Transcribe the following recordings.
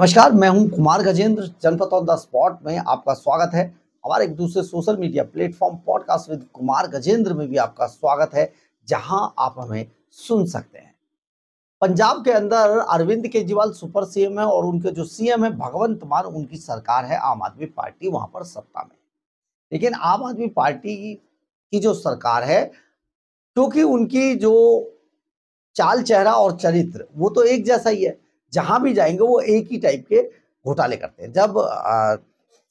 नमस्कार, मैं हूं कुमार गजेंद्र। जनपद ऑन द स्पॉट में आपका स्वागत है। हमारे एक दूसरे social media platform podcast with Kumar Gajendra में भी आपका स्वागत है, जहां आप हमें सुन सकते हैं। पंजाब के अंदर अरविंद केजरीवाल सुपर सीएम है और उनके जो सीएम है भगवंत मान, उनकी सरकार है आम आदमी पार्टी वहां पर सत्ता में। लेकिन आम आदमी पार्टी की जो सरकार है, क्योंकि उनकी जो चाल चेहरा और चरित्र वो तो एक जैसा ही है, जहां भी जाएंगे वो एक ही टाइप के घोटाले करते हैं। जब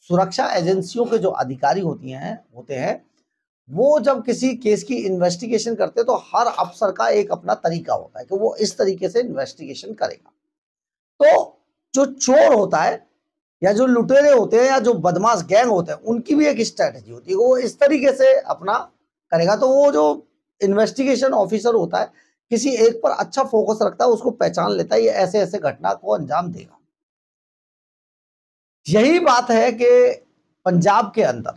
सुरक्षा एजेंसियों के जो अधिकारी होते हैं वो जब किसी केस की इन्वेस्टिगेशन करते हैं तो हर अफसर का एक अपना तरीका होता है कि वो इस तरीके से इन्वेस्टिगेशन करेगा। तो जो चोर होता है या जो लुटेरे होते हैं या जो बदमाश गैंग होते हैं, उनकी भी एक स्ट्रेटजी होती है, वो इस तरीके से अपना करेगा। तो वो जो इन्वेस्टिगेशन ऑफिसर होता है किसी एक पर अच्छा फोकस रखता है, उसको पहचान लेता है ये ऐसे ऐसे घटना को अंजाम देगा। यही बात है कि पंजाब के अंदर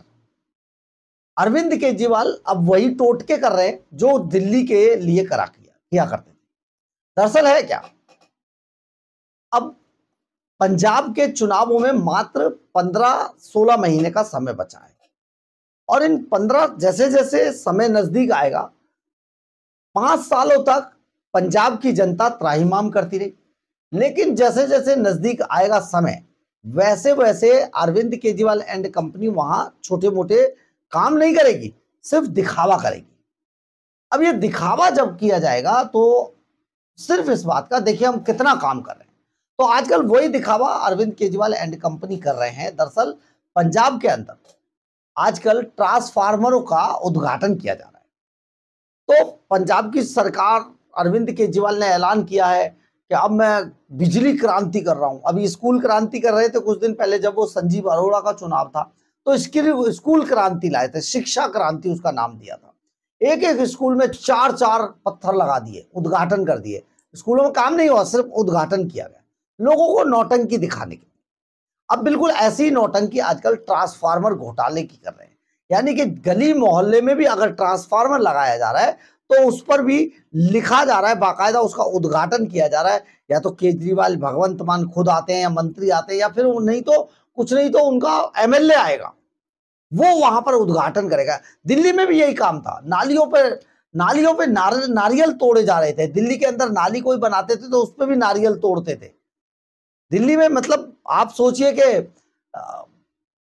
अरविंद केजरीवाल अब वही टोटके कर रहे हैं जो दिल्ली के लिए किया करते थे। दरअसल है क्या, अब पंजाब के चुनावों में मात्र 15-16 महीने का समय बचा है और इन 15 जैसे जैसे समय नजदीक आएगा, 5 सालों तक पंजाब की जनता त्राहिमाम करती रही। लेकिन जैसे जैसे नजदीक आएगा समय, वैसे वैसे अरविंद केजरीवाल एंड कंपनी वहां छोटे मोटे काम नहीं करेगी, सिर्फ दिखावा करेगी। अब ये दिखावा जब किया जाएगा तो सिर्फ इस बात का, देखिए हम कितना काम कर रहे हैं। तो आजकल वही दिखावा अरविंद केजरीवाल एंड कंपनी कर रहे हैं। दरअसल पंजाब के अंदर आजकल ट्रांसफार्मरों का उद्घाटन किया जा रहा है। तो पंजाब की सरकार, अरविंद केजरीवाल ने ऐलान किया है कि अब मैं बिजली क्रांति कर रहा हूं। अभी स्कूल क्रांति कर रहे थे कुछ दिन पहले, जब वो संजीव अरोड़ा का चुनाव था तो इसके लिए स्कूल क्रांति लाए थे, शिक्षा क्रांति उसका नाम दिया था। एक एक स्कूल में 4-4 पत्थर लगा दिए, उद्घाटन कर दिए। स्कूलों में काम नहीं हुआ, सिर्फ उद्घाटन किया गया लोगों को नौटंकी दिखाने के। अब बिल्कुल ऐसी नौटंकी आजकल ट्रांसफार्मर घोटाले की कर रहे हैं। यानी कि गली मोहल्ले में भी अगर ट्रांसफार्मर लगाया जा रहा है तो उस पर भी लिखा जा रहा है, बाकायदा उसका उद्घाटन किया जा रहा है। या तो केजरीवाल भगवंत मान खुद आते हैं या मंत्री आते हैं, या फिर नहीं तो कुछ नहीं तो उनका एमएलए आएगा, वो वहां पर उद्घाटन करेगा। दिल्ली में भी यही काम था। नालियों पे नारियल तोड़े जा रहे थे। दिल्ली के अंदर नाली कोई बनाते थे तो उस पर भी नारियल तोड़ते थे दिल्ली में। मतलब आप सोचिए कि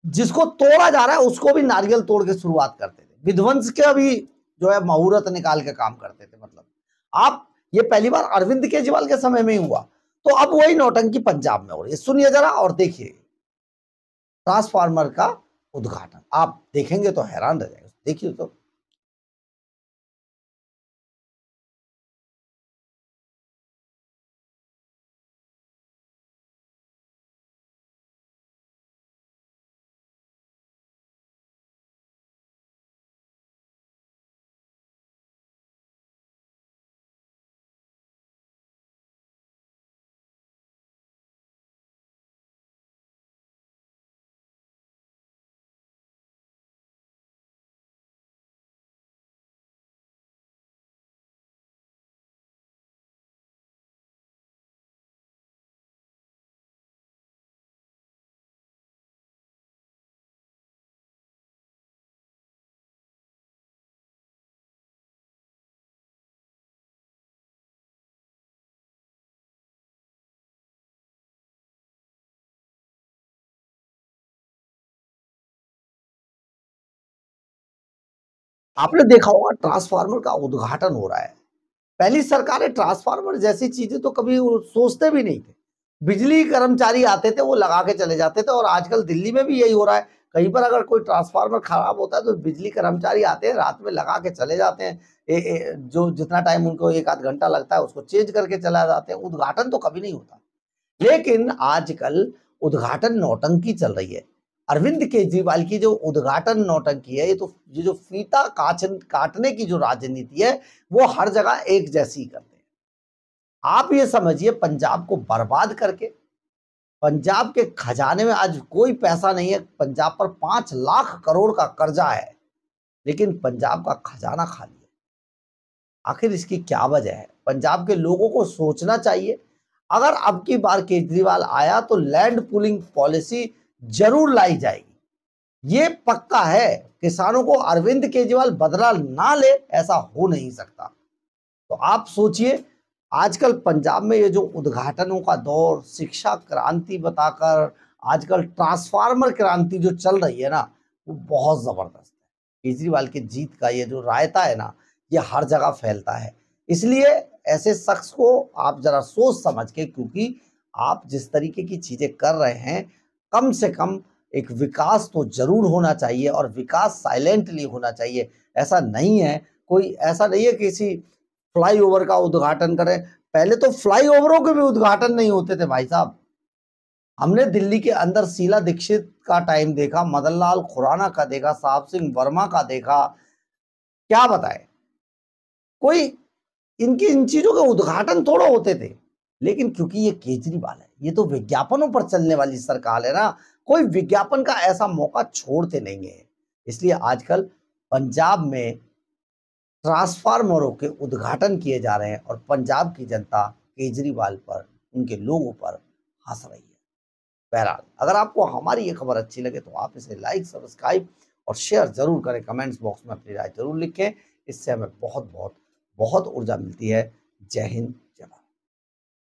जिसको तोड़ा जा रहा है उसको भी नारियल तोड़ के शुरुआत करते थे। विध्वंस के भी जो है मुहूर्त निकाल के काम करते थे। मतलब आप, ये पहली बार अरविंद केजरीवाल के समय में ही हुआ। तो अब वही नौटंकी पंजाब में हो रही है। सुनिए जरा और देखिए ट्रांसफार्मर का उद्घाटन। आप देखेंगे तो हैरान रह जाएंगे। देखिए तो आपने देखा होगा ट्रांसफार्मर का उद्घाटन हो रहा है। पहली सरकारें ट्रांसफार्मर जैसी चीजें तो कभी वो सोचते भी नहीं थे। बिजली कर्मचारी आते थे, वो लगा के चले जाते थे। और आजकल दिल्ली में भी यही हो रहा है। कहीं पर अगर कोई ट्रांसफार्मर खराब होता है तो बिजली कर्मचारी आते हैं, रात में लगा के चले जाते हैं। जो जितना टाइम उनको 1-8 घंटा लगता है उसको चेंज करके चला जाते हैं। उद्घाटन तो कभी नहीं होता। लेकिन आजकल उद्घाटन नौटंकी चल रही है। अरविंद केजरीवाल की जो उद्घाटन नौटंकी है, ये जो फीता काटने की जो राजनीति है, वो हर जगह एक जैसी करते हैं। आप ये समझिए, पंजाब को बर्बाद करके, पंजाब के खजाने में आज कोई पैसा नहीं है। पंजाब पर 5 लाख करोड़ का कर्जा है, लेकिन पंजाब का खजाना खाली है। आखिर इसकी क्या वजह है? पंजाब के लोगों को सोचना चाहिए। अगर अब की बार केजरीवाल आया तो लैंड पूलिंग पॉलिसी जरूर लाई जाएगी। ये पक्का है। किसानों को अरविंद केजरीवाल बदला ना ले, ऐसा हो नहीं सकता। तो आप सोचिए, आजकल पंजाब में ये जो उद्घाटनों का दौर, शिक्षा क्रांति बताकर आजकल ट्रांसफार्मर क्रांति जो चल रही है ना, वो बहुत जबरदस्त है। केजरीवाल की जीत का ये जो रायता है ना, ये हर जगह फैलता है। इसलिए ऐसे शख्स को आप जरा सोच समझ के, क्योंकि आप जिस तरीके की चीजें कर रहे हैं, कम से कम एक विकास तो जरूर होना चाहिए, और विकास साइलेंटली होना चाहिए। ऐसा नहीं है, कोई ऐसा नहीं है किसी फ्लाईओवर का उद्घाटन करें। पहले तो फ्लाईओवरों के भी उद्घाटन नहीं होते थे भाई साहब। हमने दिल्ली के अंदर शीला दीक्षित का टाइम देखा, मदन लाल खुराना का देखा, साहब सिंह वर्मा का देखा। क्या बताए, कोई इनकी इन चीजों के उद्घाटन थोड़ा होते थे। लेकिन क्योंकि ये केजरीवाल है, ये तो विज्ञापनों पर चलने वाली सरकार है ना, कोई विज्ञापन का ऐसा मौका छोड़ते नहीं है। इसलिए आजकल पंजाब में ट्रांसफार्मरों के उद्घाटन किए जा रहे हैं, और पंजाब की जनता केजरीवाल पर, उनके लोगों पर हंस रही है। बहरहाल, अगर आपको हमारी ये खबर अच्छी लगे तो आप इसे लाइक, सब्सक्राइब और शेयर जरूर करें। कमेंट्स बॉक्स में अपनी राय जरूर लिखें। इससे हमें बहुत बहुत बहुत ऊर्जा मिलती है। जय हिंद,